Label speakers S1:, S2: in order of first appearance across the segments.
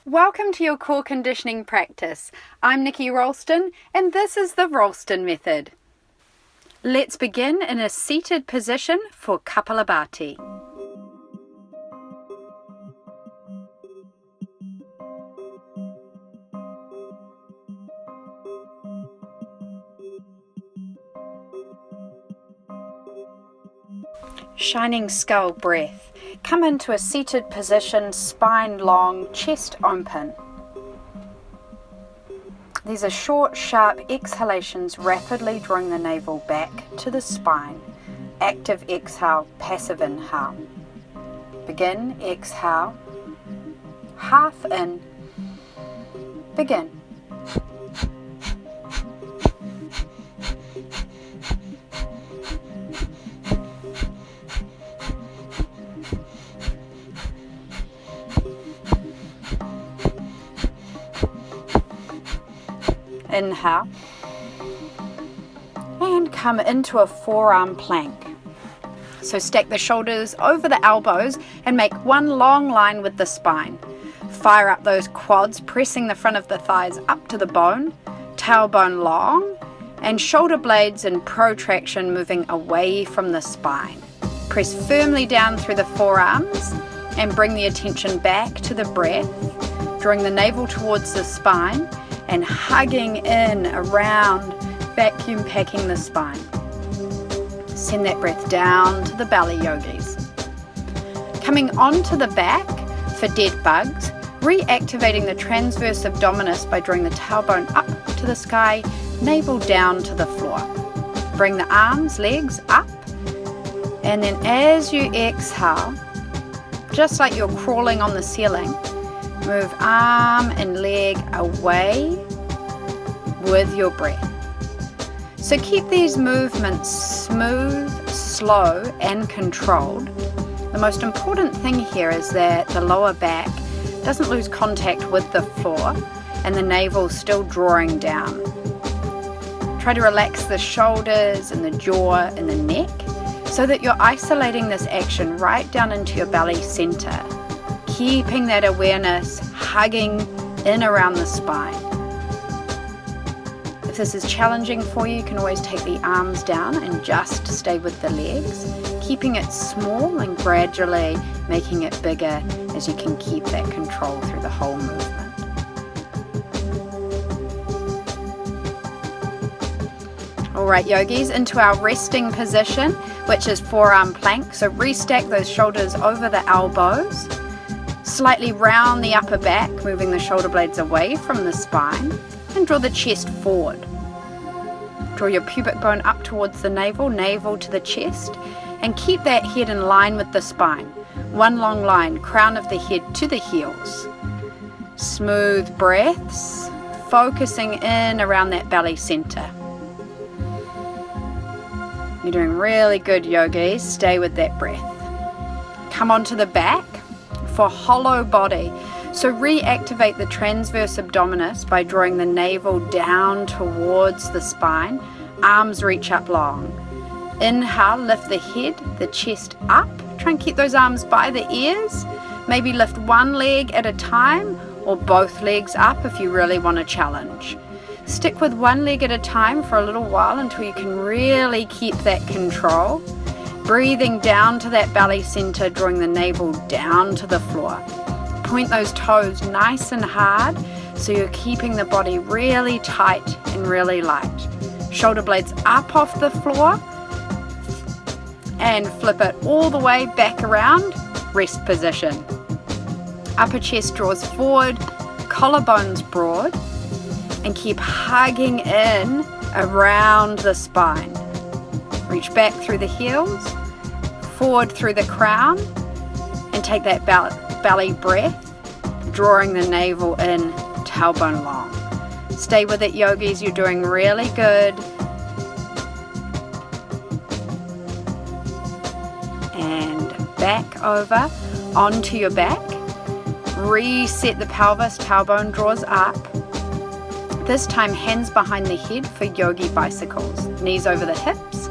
S1: Welcome to your core conditioning practice. I'm Nikki Ralston and this is the Ralston Method. Let's begin in a seated position for Kapalabhati. Shining skull breath. Come into a seated position, spine long, chest open. These are short, sharp exhalations, rapidly drawing the navel back to the spine. Active exhale, passive inhale. Begin, exhale, half in, begin. Inhale and come into a forearm plank. So stack the shoulders over the elbows and make one long line with the spine. Fire up those quads, pressing the front of the thighs up to the bone, tailbone long, and shoulder blades in protraction moving away from the spine. Press firmly down through the forearms and bring the attention back to the breath, drawing the navel towards the spine and hugging in around, vacuum packing the spine. Send that breath down to the belly, yogis. Coming onto the back for dead bugs, reactivating the transverse abdominis by drawing the tailbone up to the sky, navel down to the floor. Bring the arms, legs up, and then as you exhale, just like you're crawling on the ceiling, move arm and leg away with your breath. So keep these movements smooth, slow, and controlled. The most important thing here is that the lower back doesn't lose contact with the floor and the navel still drawing down. Try to relax the shoulders and the jaw and the neck so that you're isolating this action right down into your belly center, keeping that awareness hugging in around the spine. If this is challenging for you, you can always take the arms down and just stay with the legs, keeping it small and gradually making it bigger as you can keep that control through the whole movement. All right, yogis, into our resting position, which is forearm plank. So restack those shoulders over the elbows. Slightly round the upper back, moving the shoulder blades away from the spine, and draw the chest forward. Draw your pubic bone up towards the navel, navel to the chest, and keep that head in line with the spine. One long line, crown of the head to the heels. Smooth breaths, focusing in around that belly center. You're doing really good, yogis. Stay with that breath. Come onto the back for hollow body. So reactivate the transverse abdominis by drawing the navel down towards the spine. Arms reach up long. Inhale, lift the head, the chest up. Try and keep those arms by the ears. Maybe lift one leg at a time or both legs up if you really want a challenge. Stick with one leg at a time for a little while until you can really keep that control. Breathing down to that belly center, drawing the navel down to the floor. Point those toes nice and hard so you're keeping the body really tight and really light. Shoulder blades up off the floor and flip it all the way back around, rest position. Upper chest draws forward, collarbones broad, and keep hugging in around the spine. Reach back through the heels, forward through the crown, and take that belly breath, drawing the navel in, tailbone long. Stay with it, yogis. You're doing really good. And back over onto your back. Reset the pelvis, tailbone draws up. This time, hands behind the head for yogi bicycles. Knees over the hips.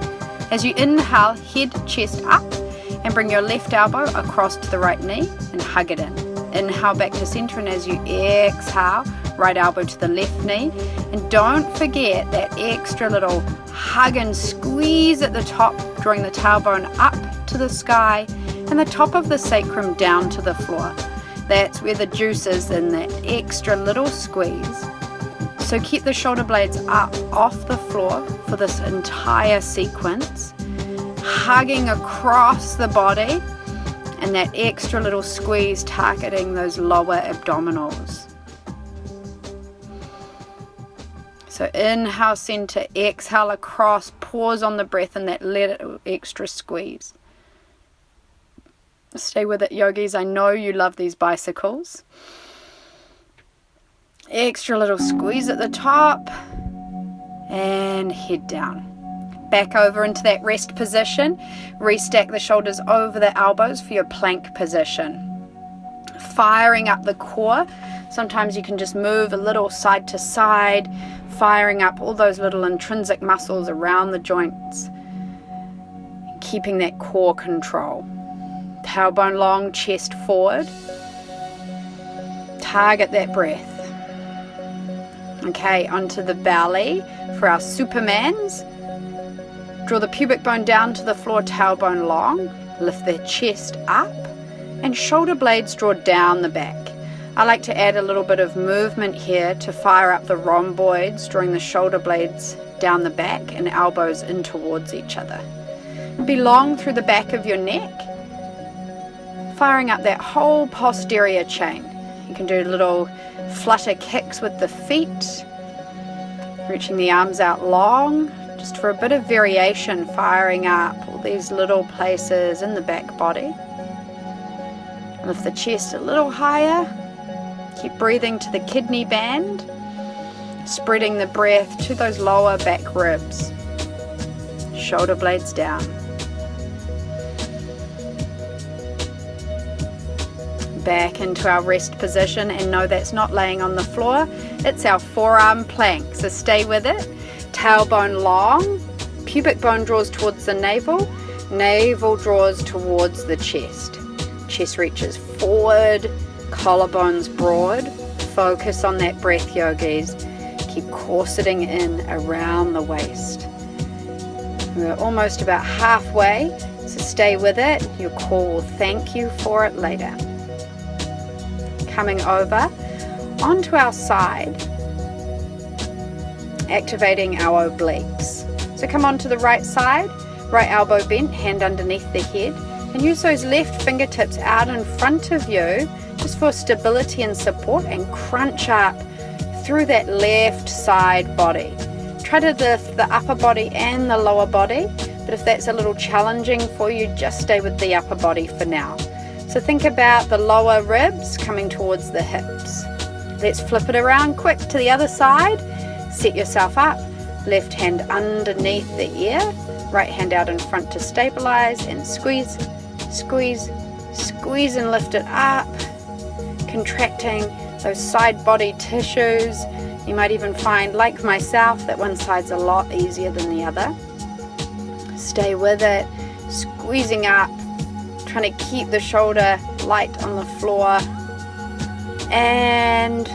S1: As you inhale, head, chest up, and bring your left elbow across to the right knee and hug it in. Inhale back to center, and as you exhale, right elbow to the left knee. And don't forget that extra little hug and squeeze at the top, drawing the tailbone up to the sky and the top of the sacrum down to the floor. That's where the juice is, in that extra little squeeze. So keep the shoulder blades up off the floor for this entire sequence, hugging across the body, and that extra little squeeze targeting those lower abdominals. So inhale center, exhale across, pause on the breath, and that little extra squeeze. Stay with it, yogis. I know you love these bicycles. Extra little squeeze at the top and head down. Back over into that rest position. Restack the shoulders over the elbows for your plank position. Firing up the core. Sometimes you can just move a little side to side, firing up all those little intrinsic muscles around the joints, keeping that core control. Tailbone long, chest forward. Target that breath. Okay, onto the belly for our Supermans. Draw the pubic bone down to the floor, tailbone long. Lift the chest up and shoulder blades draw down the back. I like to add a little bit of movement here to fire up the rhomboids, drawing the shoulder blades down the back and elbows in towards each other. Be long through the back of your neck, firing up that whole posterior chain. You can do little flutter kicks with the feet, reaching the arms out long, just for a bit of variation, firing up all these little places in the back body. Lift the chest a little higher. Keep breathing to the kidney band, spreading the breath to those lower back ribs. Shoulder blades down. Back into our rest position, and no, that's not laying on the floor. It's our forearm plank, so stay with it. Tailbone long, pubic bone draws towards the navel, navel draws towards the chest. Chest reaches forward, collarbones broad. Focus on that breath, yogis. Keep corseting in around the waist. We're almost about halfway, so stay with it. Your core will thank you for it later. Coming over onto our side, activating our obliques. So come onto the right side, right elbow bent, hand underneath the head, and use those left fingertips out in front of you just for stability and support, and crunch up through that left side body. Try to lift the upper body and the lower body, but if that's a little challenging for you, just stay with the upper body for now. So think about the lower ribs coming towards the hips. Let's flip it around quick to the other side. Set yourself up, left hand underneath the ear, right hand out in front to stabilize, and squeeze, squeeze, squeeze and lift it up, contracting those side body tissues. You might even find, like myself, that one side's a lot easier than the other. Stay with it, squeezing up, trying to keep the shoulder light on the floor. And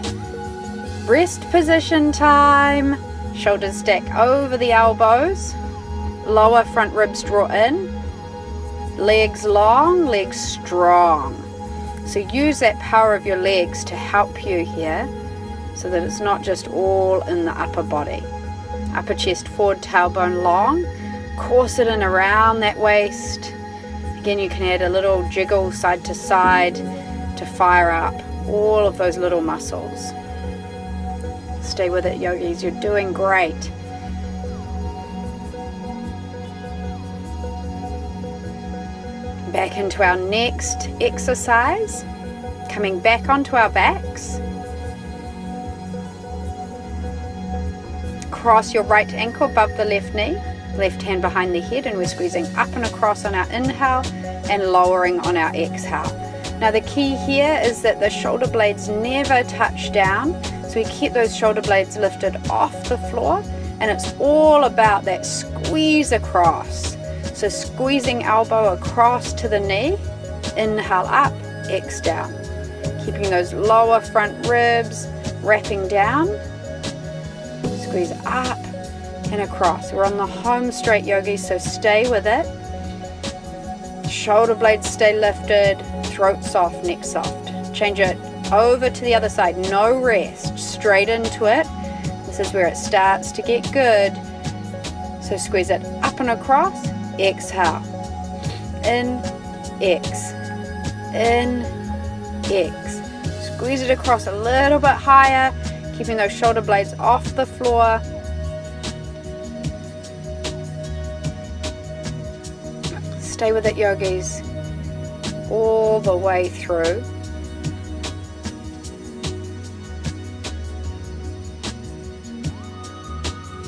S1: rest position time. Shoulders stack over the elbows, lower front ribs draw in, legs long, legs strong. So use that power of your legs to help you here, so that it's not just all in the upper body. Upper chest forward, tailbone long, corset in around that waist. Again, you can add a little jiggle side to side to fire up all of those little muscles. Stay with it, yogis, you're doing great. Back into our next exercise, coming back onto our backs. Cross your right ankle above the left knee, left hand behind the head, and we're squeezing up and across on our inhale and lowering on our exhale. Now the key here is that the shoulder blades never touch down, so we keep those shoulder blades lifted off the floor, and it's all about that squeeze across. So squeezing elbow across to the knee, inhale up, exhale. keeping those lower front ribs wrapping down. Squeeze up and across. We're on the home straight, yogis, so stay with it. Shoulder blades stay lifted, throat soft, neck soft. Change it over to the other side, no rest, straight into it. This is where it starts to get good. So squeeze it up and across, exhale. In, X, in, X. Squeeze it across a little bit higher, keeping those shoulder blades off the floor. Stay with it, yogis, all the way through.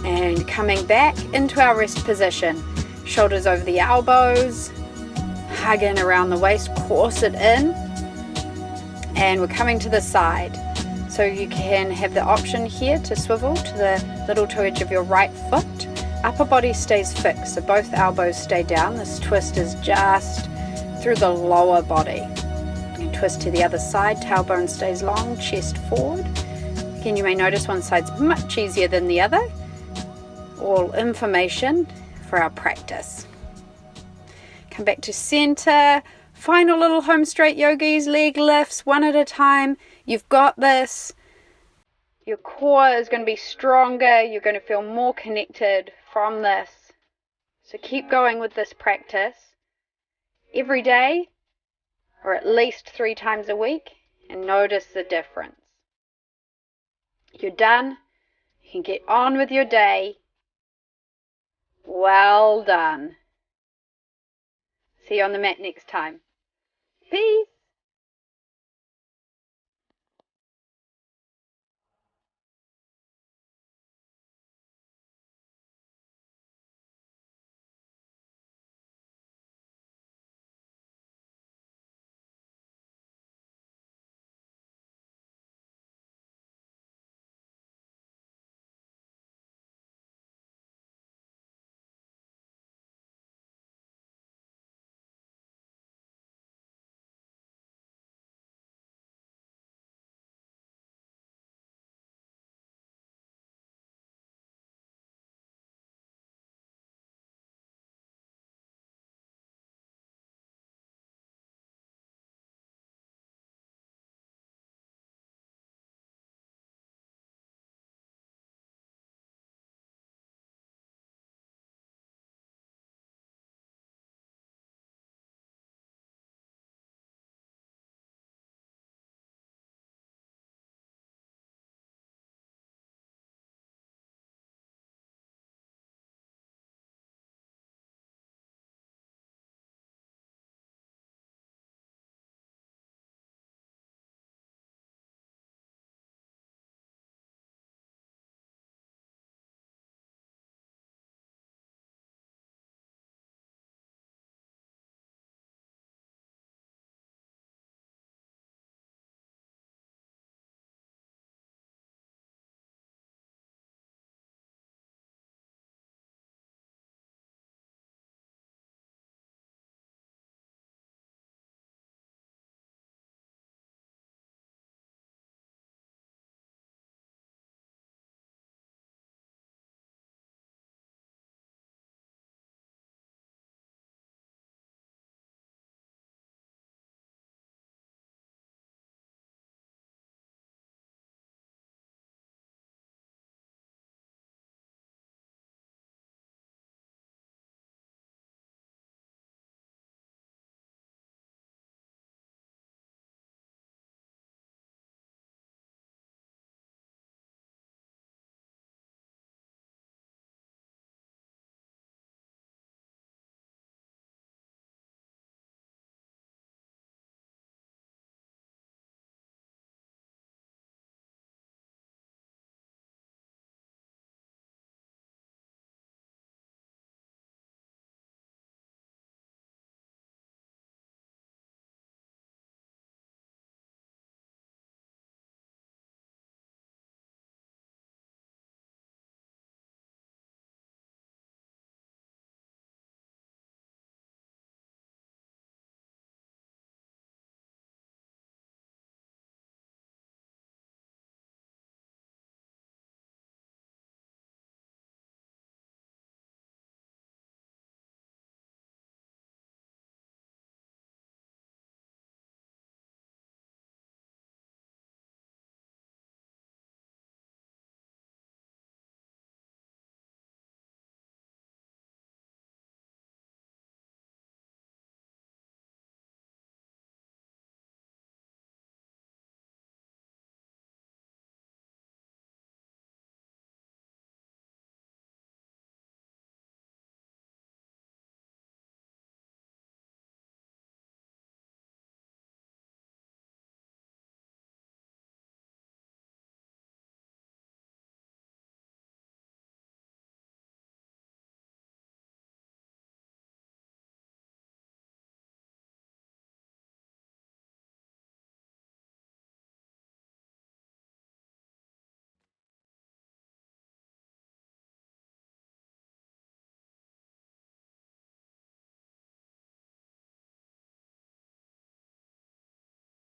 S1: And coming back into our rest position. Shoulders over the elbows, hug in around the waist, corset in. And we're coming to the side. So you can have the option here to swivel to the little toe edge of your right foot. Upper body stays fixed, so both elbows stay down. This twist is just through the lower body. And twist to the other side, tailbone stays long, chest forward. Again, you may notice one side's much easier than the other. All information for our practice. Come back to center. Final little home straight, yogis, leg lifts one at a time. You've got this. Your core is going to be stronger. You're going to feel more connected from this. So keep going with this practice every day or at least 3 times a week and notice the difference. You're done. You can get on with your day. Well done. See you on the mat next time. Peace.